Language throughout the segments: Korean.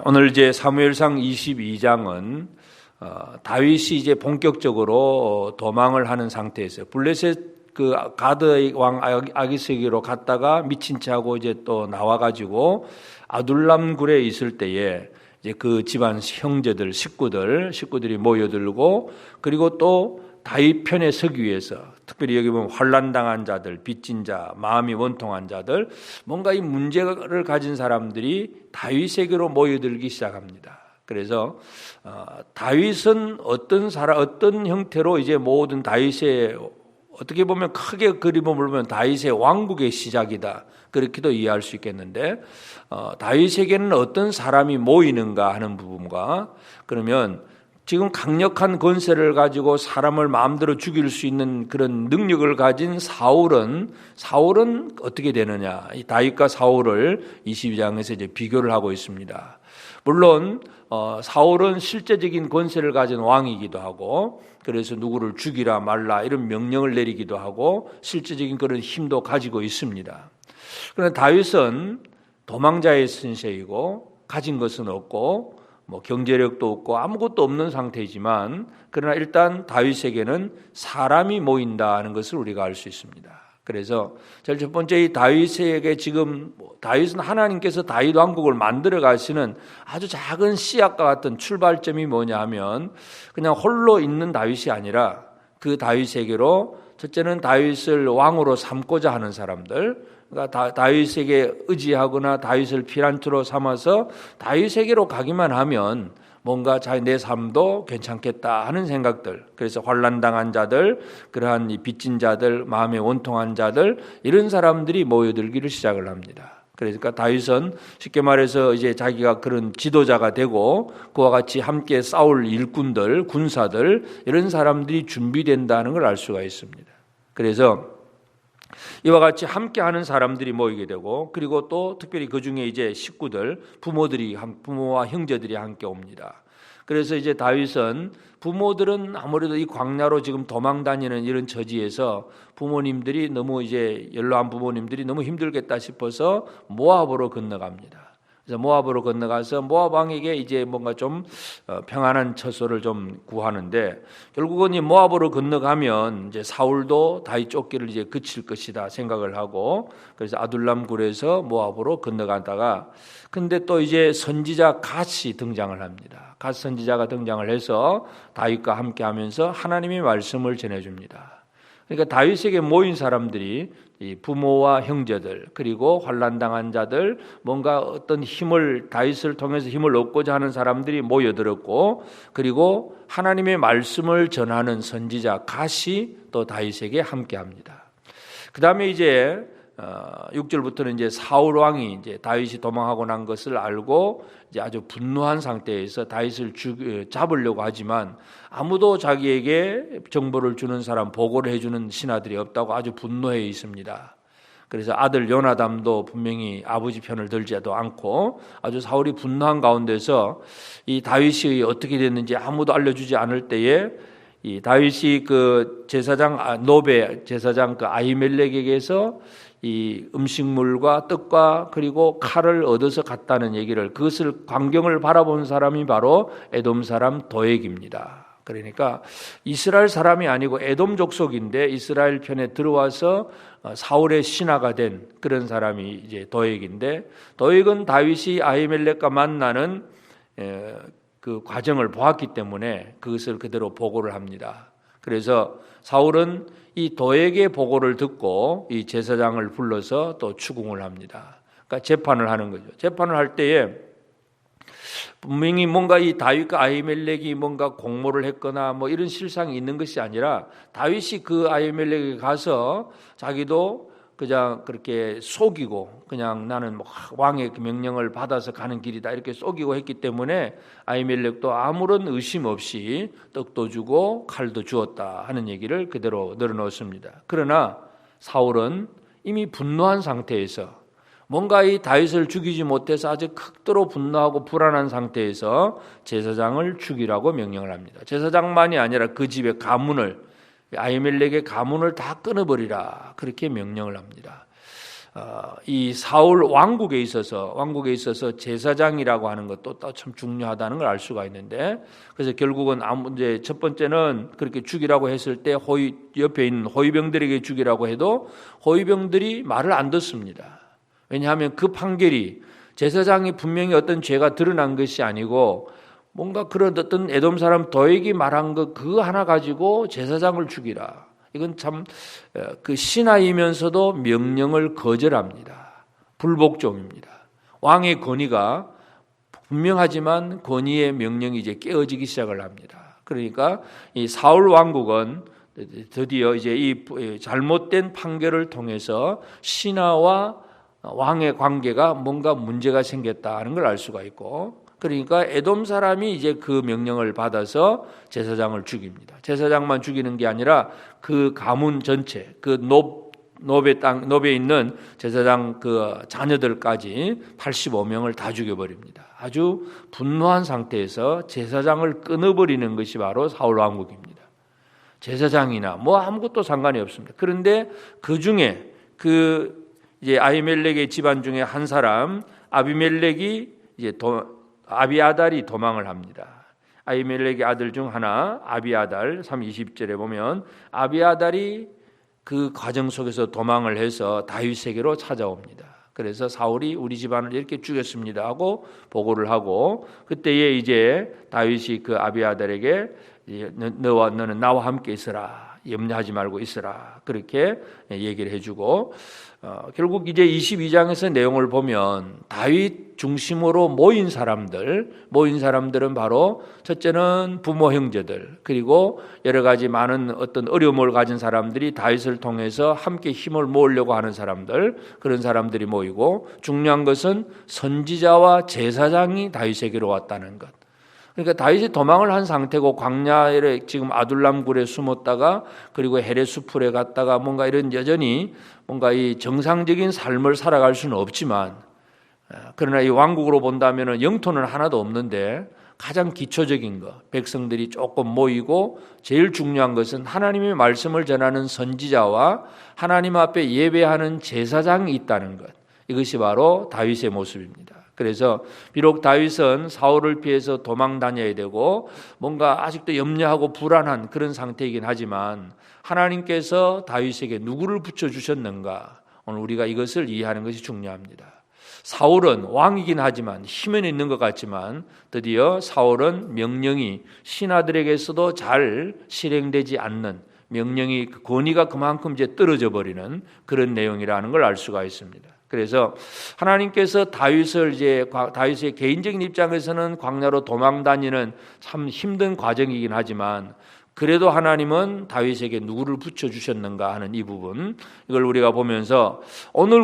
오늘 이제 사무엘상 22장은 다윗이 이제 본격적으로 도망을 하는 상태에서 블레셋 그 가드의 왕 아기스에게로 갔다가 미친 체하고 이제 또 나와가지고 아둘람 굴에 있을 때에 이제 그 집안 형제들 식구들이 모여들고 그리고 또 다윗 편에 서기 위해서 특별히 여기 보면 환난당한 자들, 빚진 자, 마음이 원통한 자들, 뭔가 이 문제를 가진 사람들이 다윗에게로 모여들기 시작합니다. 그래서 다윗은 어떤 형태로 이제 모든 다윗의 어떻게 보면 크게 그림을 보면 다윗의 왕국의 시작이다. 그렇게도 이해할 수 있겠는데 다윗에게는 어떤 사람이 모이는가 하는 부분과 그러면 지금 강력한 권세를 가지고 사람을 마음대로 죽일 수 있는 그런 능력을 가진 사울은 어떻게 되느냐? 이 다윗과 사울을 22장에서 이제 비교를 하고 있습니다. 물론 사울은 실제적인 권세를 가진 왕이기도 하고 그래서 누구를 죽이라 말라 이런 명령을 내리기도 하고 실제적인 그런 힘도 가지고 있습니다. 그러나 다윗은 도망자의 신세이고 가진 것은 없고 경제력도 없고 아무것도 없는 상태이지만 그러나 일단 다윗에게는 사람이 모인다 하는 것을 우리가 알 수 있습니다. 그래서 제일 첫 번째 이 다윗에게 지금 다윗은 하나님께서 다윗 왕국을 만들어 가시는 아주 작은 씨앗과 같은 출발점이 뭐냐 하면 그냥 홀로 있는 다윗이 아니라 그 다윗에게로 첫째는 다윗을 왕으로 삼고자 하는 사람들, 그러니까 다윗에게 의지하거나 다윗을 피난처로 삼아서 다윗에게로 가기만 하면 뭔가 내 삶도 괜찮겠다 하는 생각들, 그래서 환난당한 자들, 그러한 이 빚진 자들, 마음에 원통한 자들 이런 사람들이 모여들기를 시작을 합니다. 그러니까 다윗은 쉽게 말해서 이제 자기가 그런 지도자가 되고 그와 같이 함께 싸울 일꾼들, 군사들 이런 사람들이 준비된다는 걸 알 수가 있습니다. 그래서 이와 같이 함께하는 사람들이 모이게 되고 그리고 또 특별히 그 중에 이제 식구들, 부모와 형제들이 함께 옵니다. 그래서 이제 다윗은 부모들은 아무래도 이 광야로 지금 도망 다니는 이런 처지에서 부모님들이 너무 이제 연로한 부모님들이 너무 힘들겠다 싶어서 모압으로 건너갑니다. 그래서 모압으로 건너가서 모압 왕에게 이제 뭔가 좀 평안한 처소를 좀 구하는데 결국은 이 모압으로 건너가면 이제 사울도 다윗 쫓기를 이제 그칠 것이다 생각을 하고 그래서 아둘람 굴에서 모압으로 건너가다가 근데 또 이제 선지자 갓이 등장을 합니다. 갓 선지자가 등장을 해서 다윗과 함께하면서 하나님의 말씀을 전해줍니다. 그러니까 다윗에게 모인 사람들이 이 부모와 형제들 그리고 환난당한 자들 뭔가 어떤 힘을 다윗을 통해서 힘을 얻고자 하는 사람들이 모여들었고 그리고 하나님의 말씀을 전하는 선지자 갓이 또 다윗에게 함께합니다. 그 다음에 이제 6절부터는 이제 사울 왕이 이제 다윗이 도망하고 난 것을 알고 이제 아주 분노한 상태에서 다윗을 잡으려고 하지만 아무도 자기에게 정보를 주는 사람, 보고를 해주는 신하들이 없다고 아주 분노해 있습니다. 그래서 아들 요나담도 분명히 아버지 편을 들지도 않고 아주 사울이 분노한 가운데서 이 다윗이 어떻게 됐는지 아무도 알려주지 않을 때에 이 다윗이 그 제사장 노베 제사장 그 아히멜렉에게서 이 음식물과 떡과 그리고 칼을 얻어서 갔다는 얘기를 그것을 광경을 바라본 사람이 바로 에돔 사람 도액입니다. 그러니까 이스라엘 사람이 아니고 에돔 족속인데 이스라엘 편에 들어와서 사울의 신하가 된 그런 사람이 이제 도액인데 도액은 다윗이 아히멜렉과 만나는 그 과정을 보았기 때문에 그것을 그대로 보고를 합니다. 그래서 사울은 이 도액의 보고를 듣고 이 제사장을 불러서 또 추궁을 합니다. 그러니까 재판을 하는 거죠. 재판을 할 때에 분명히 뭔가 이 다윗과 아히멜렉이 뭔가 공모를 했거나 뭐 이런 실상이 있는 것이 아니라 다윗이 그 아히멜렉에 가서 자기도 그냥 그렇게 속이고 그냥 나는 뭐 왕의 명령을 받아서 가는 길이다 이렇게 속이고 했기 때문에 아히멜렉도 아무런 의심 없이 떡도 주고 칼도 주었다 하는 얘기를 그대로 늘어놓습니다. 그러나 사울은 이미 분노한 상태에서 뭔가 이 다윗을 죽이지 못해서 아주 극도로 분노하고 불안한 상태에서 제사장을 죽이라고 명령을 합니다. 제사장만이 아니라 그 집의 가문을 아히멜렉의 가문을 다 끊어버리라 그렇게 명령을 합니다. 이 사울 왕국에 있어서 제사장이라고 하는 것도 또 참 중요하다는 걸 알 수가 있는데, 그래서 결국은 이제 첫 번째는 그렇게 죽이라고 했을 때 옆에 있는 호위병들에게 죽이라고 해도 호위병들이 말을 안 듣습니다. 왜냐하면 그 판결이 제사장이 분명히 어떤 죄가 드러난 것이 아니고 뭔가 그런 어떤 에돔 사람 도액이 말한 것 그거 하나 가지고 제사장을 죽이라. 이건 참 그 신하이면서도 명령을 거절합니다. 불복종입니다. 왕의 권위가 분명하지만 권위의 명령이 이제 깨어지기 시작을 합니다. 그러니까 이 사울 왕국은 드디어 이제 이 잘못된 판결을 통해서 신하와 왕의 관계가 뭔가 문제가 생겼다는 걸 알 수가 있고, 그러니까 에돔 사람이 이제 그 명령을 받아서 제사장을 죽입니다. 제사장만 죽이는 게 아니라 그 가문 전체, 그 노베 있는 제사장 그 자녀들까지 85명을 다 죽여버립니다. 아주 분노한 상태에서 제사장을 끊어버리는 것이 바로 사울 왕국입니다. 제사장이나 뭐 아무것도 상관이 없습니다. 그런데 그 중에 이제 아히멜렉의 집안 중에 한 사람 아비멜렉이 이제 아비아달이 도망을 합니다. 아히멜렉의 아들 중 하나 아비아달 20절에 보면 아비아달이 그 과정 속에서 도망을 해서 다윗에게로 찾아옵니다. 그래서 사울이 우리 집안을 이렇게 죽였습니다 하고 보고를 하고, 그때에 이제 다윗이 그 아비아달에게 너는 나와 함께 있으라, 염려하지 말고 있으라, 그렇게 얘기를 해주고, 결국 이제 22장에서 내용을 보면 다윗 중심으로 모인 사람들은 바로 첫째는 부모 형제들, 그리고 여러 가지 많은 어떤 어려움을 가진 사람들이 다윗을 통해서 함께 힘을 모으려고 하는 사람들, 그런 사람들이 모이고, 중요한 것은 선지자와 제사장이 다윗에게로 왔다는 것. 그러니까 다윗이 도망을 한 상태고 광야에 지금 아둘람 굴에 숨었다가 그리고 헤레수풀에 갔다가 뭔가 이런 여전히 뭔가 이 정상적인 삶을 살아갈 수는 없지만, 그러나 이 왕국으로 본다면 영토는 하나도 없는데 가장 기초적인 것, 백성들이 조금 모이고 제일 중요한 것은 하나님의 말씀을 전하는 선지자와 하나님 앞에 예배하는 제사장이 있다는 것, 이것이 바로 다윗의 모습입니다. 그래서 비록 다윗은 사울을 피해서 도망 다녀야 되고 뭔가 아직도 염려하고 불안한 그런 상태이긴 하지만 하나님께서 다윗에게 누구를 붙여주셨는가, 오늘 우리가 이것을 이해하는 것이 중요합니다. 사울은 왕이긴 하지만 힘은 있는 것 같지만 드디어 사울은 명령이 신하들에게서도 잘 실행되지 않는, 명령이 권위가 그만큼 이제 떨어져 버리는 그런 내용이라는 걸 알 수가 있습니다. 그래서 하나님께서 다윗의 개인적인 입장에서는 광야로 도망 다니는 참 힘든 과정이긴 하지만 그래도 하나님은 다윗에게 누구를 붙여주셨는가 하는 이 부분, 이걸 우리가 보면서 오늘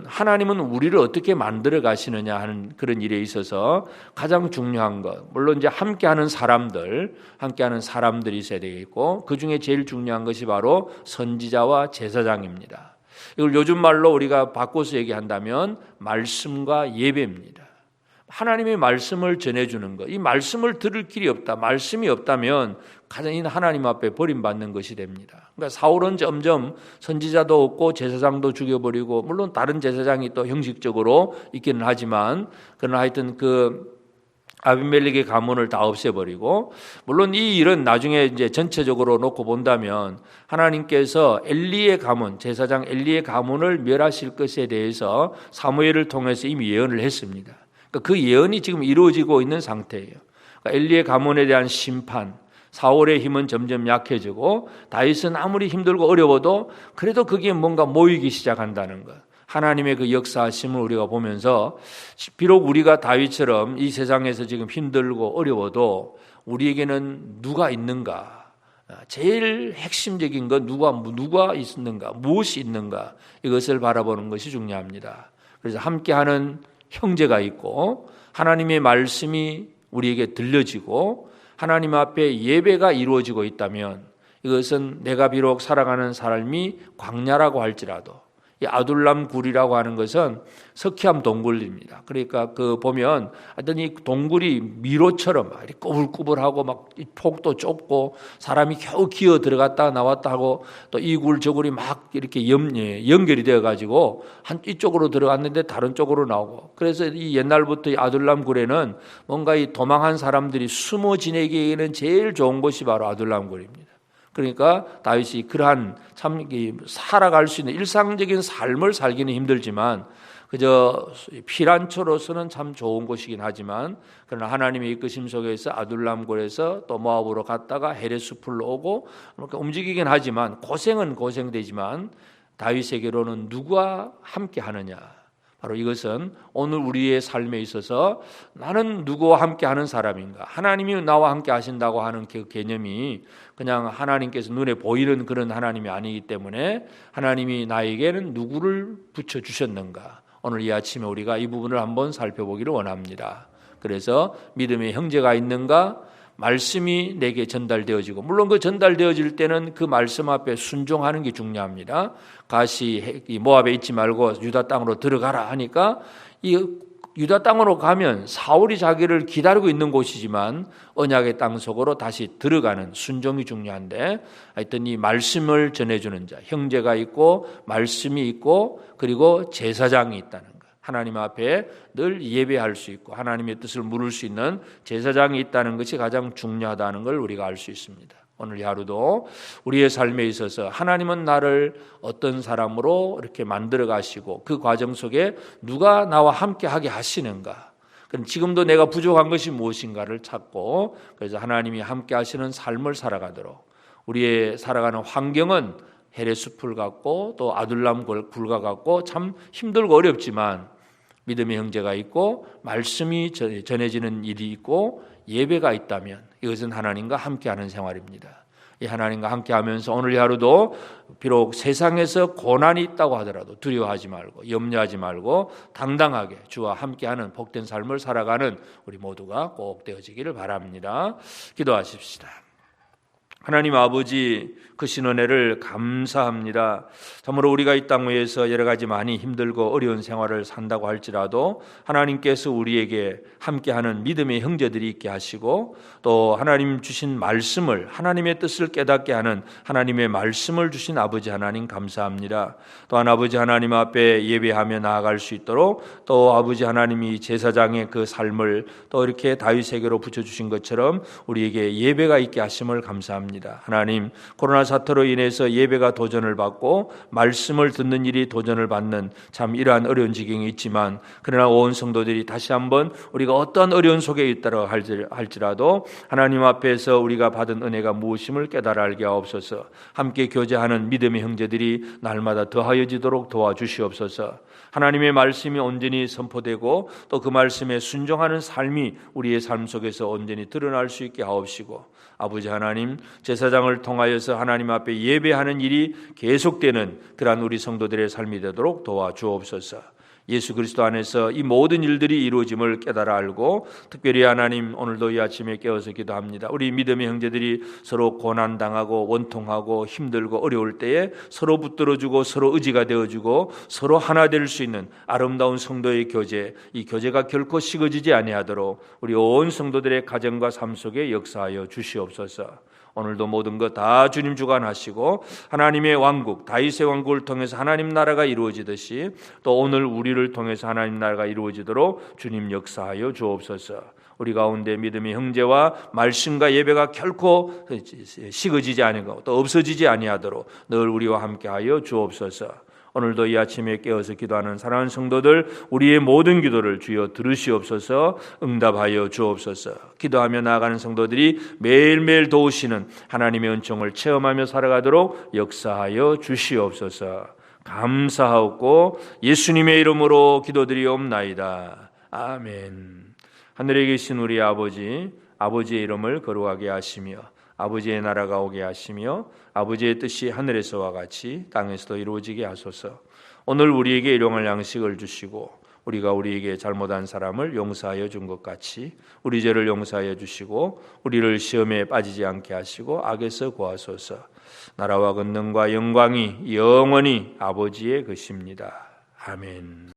하나님은 우리를 어떻게 만들어 가시느냐 하는 그런 일에 있어서 가장 중요한 것, 물론 이제 함께하는 사람들이 있어야 되겠고, 그 중에 제일 중요한 것이 바로 선지자와 제사장입니다. 이걸 요즘 말로 우리가 바꿔서 얘기한다면 말씀과 예배입니다. 하나님의 말씀을 전해주는 것, 이 말씀을 들을 길이 없다, 말씀이 없다면 가장 하나님 앞에 버림받는 것이 됩니다. 그러니까 사울은 점점 선지자도 없고 제사장도 죽여버리고, 물론 다른 제사장이 또 형식적으로 있기는 하지만 그러나 하여튼 그 아비멜렉의 가문을 다 없애버리고, 물론 이 일은 나중에 이제 전체적으로 놓고 본다면 하나님께서 엘리의 가문, 제사장 엘리의 가문을 멸하실 것에 대해서 사무엘을 통해서 이미 예언을 했습니다. 그러니까 그 예언이 지금 이루어지고 있는 상태예요. 그러니까 엘리의 가문에 대한 심판, 사울의 힘은 점점 약해지고 다윗은 아무리 힘들고 어려워도 그래도 거기에 뭔가 모이기 시작한다는 것. 하나님의 그 역사하심을 우리가 보면서 비록 우리가 다윗처럼 이 세상에서 지금 힘들고 어려워도 우리에게는 누가 있는가, 제일 핵심적인 건 누가 있는가, 무엇이 있는가, 이것을 바라보는 것이 중요합니다. 그래서 함께하는 형제가 있고 하나님의 말씀이 우리에게 들려지고 하나님 앞에 예배가 이루어지고 있다면 이것은 내가 비록 살아가는 삶이 광야라고 할지라도, 이 아둘람 굴이라고 하는 것은 석회암 동굴입니다. 그러니까 그 보면 하여튼 이 동굴이 미로처럼 이렇게 꾸불꾸불하고 막 폭도 좁고 사람이 겨우 기어 들어갔다 나왔다 하고 또 이 굴 저 굴이 막 이렇게 연결이 되어 가지고 한 이쪽으로 들어갔는데 다른 쪽으로 나오고, 그래서 이 옛날부터 이 아둘람 굴에는 뭔가 이 도망한 사람들이 숨어 지내기에는 제일 좋은 곳이 바로 아둘람 굴입니다. 그러니까 다윗이 그러한 참 살아갈 수 있는 일상적인 삶을 살기는 힘들지만 그저 피란초로서는 참 좋은 곳이긴 하지만, 그러나 하나님의 이끄심 속에서 아둘람굴에서 또 모압으로 갔다가 헤레스풀로 오고 그러니까 움직이긴 하지만 고생은 고생되지만 다윗에게로는 누구와 함께 하느냐, 바로 이것은 오늘 우리의 삶에 있어서 나는 누구와 함께 하는 사람인가, 하나님이 나와 함께 하신다고 하는 그 개념이 그냥 하나님께서 눈에 보이는 그런 하나님이 아니기 때문에 하나님이 나에게는 누구를 붙여주셨는가, 오늘 이 아침에 우리가 이 부분을 한번 살펴보기를 원합니다. 그래서 믿음의 형제가 있는가, 말씀이 내게 전달되어지고, 물론 그 전달되어질 때는 그 말씀 앞에 순종하는 게 중요합니다. 가시 모압에 있지 말고 유다 땅으로 들어가라 하니까 이 유다 땅으로 가면 사울이 자기를 기다리고 있는 곳이지만 언약의 땅 속으로 다시 들어가는 순종이 중요한데, 하여튼 이 말씀을 전해주는 자, 형제가 있고 말씀이 있고 그리고 제사장이 있다는 것, 하나님 앞에 늘 예배할 수 있고 하나님의 뜻을 물을 수 있는 제사장이 있다는 것이 가장 중요하다는 걸 우리가 알 수 있습니다. 오늘 이 하루도 우리의 삶에 있어서 하나님은 나를 어떤 사람으로 이렇게 만들어 가시고 그 과정 속에 누가 나와 함께 하게 하시는가, 그럼 지금도 내가 부족한 것이 무엇인가를 찾고, 그래서 하나님이 함께 하시는 삶을 살아가도록, 우리의 살아가는 환경은 헤레스풀 같고 또 아둘람 굴과 같고 참 힘들고 어렵지만 믿음의 형제가 있고 말씀이 전해지는 일이 있고 예배가 있다면 이것은 하나님과 함께하는 생활입니다. 이 하나님과 함께하면서 오늘 하루도 비록 세상에서 고난이 있다고 하더라도 두려워하지 말고 염려하지 말고 당당하게 주와 함께하는 복된 삶을 살아가는 우리 모두가 꼭 되어지기를 바랍니다. 기도하십시다. 하나님 아버지, 그 신은혜를 감사합니다. 참으로 우리가 이 땅 위에서 여러 가지 많이 힘들고 어려운 생활을 산다고 할지라도 하나님께서 우리에게 함께하는 믿음의 형제들이 있게 하시고 또 하나님 주신 말씀을, 하나님의 뜻을 깨닫게 하는 하나님의 말씀을 주신 아버지 하나님 감사합니다. 또한 아버지 하나님 앞에 예배하며 나아갈 수 있도록 또 아버지 하나님이 제사장의 그 삶을 또 이렇게 다윗에게로 붙여주신 것처럼 우리에게 예배가 있게 하심을 감사합니다. 하나님, 코로나 사태로 인해서 예배가 도전을 받고 말씀을 듣는 일이 도전을 받는 참 이러한 어려운 지경이 있지만, 그러나 온 성도들이 다시 한번 우리가 어떠한 어려운 속에 있다고 할지라도 하나님 앞에서 우리가 받은 은혜가 무엇임을 깨달아 알게 하옵소서. 함께 교제하는 믿음의 형제들이 날마다 더하여지도록 도와주시옵소서. 하나님의 말씀이 온전히 선포되고 또 그 말씀에 순종하는 삶이 우리의 삶 속에서 온전히 드러날 수 있게 하옵시고, 아버지 하나님, 제사장을 통하여서 하나님 앞에 예배하는 일이 계속되는 그러한 우리 성도들의 삶이 되도록 도와주옵소서. 예수 그리스도 안에서 이 모든 일들이 이루어짐을 깨달아 알고, 특별히 하나님 오늘도 이 아침에 깨어서 기도합니다. 우리 믿음의 형제들이 서로 고난당하고 원통하고 힘들고 어려울 때에 서로 붙들어주고 서로 의지가 되어주고 서로 하나 될 수 있는 아름다운 성도의 교제, 이 교제가 결코 식어지지 아니하도록 우리 온 성도들의 가정과 삶 속에 역사하여 주시옵소서. 오늘도 모든 것 다 주님 주관하시고 하나님의 왕국, 다윗의 왕국을 통해서 하나님 나라가 이루어지듯이 또 오늘 우리를 통해서 하나님 나라가 이루어지도록 주님 역사하여 주옵소서. 우리 가운데 믿음의 형제와 말씀과 예배가 결코 식어지지 아니하고 또 없어지지 아니하도록 늘 우리와 함께하여 주옵소서. 오늘도 이 아침에 깨어서 기도하는 사랑하는 성도들, 우리의 모든 기도를 주여 들으시옵소서, 응답하여 주옵소서. 기도하며 나아가는 성도들이 매일매일 도우시는 하나님의 은총을 체험하며 살아가도록 역사하여 주시옵소서. 감사하옵고 예수님의 이름으로 기도드리옵나이다. 아멘. 하늘에 계신 우리 아버지, 아버지의 이름을 거룩하게 하시며 아버지의 나라가 오게 하시며 아버지의 뜻이 하늘에서와 같이 땅에서도 이루어지게 하소서. 오늘 우리에게 일용할 양식을 주시고 우리가 우리에게 잘못한 사람을 용서하여 준 것 같이 우리 죄를 용서하여 주시고 우리를 시험에 빠지지 않게 하시고 악에서 구하소서. 나라와 권능과 영광이 영원히 아버지의 것입니다. 아멘.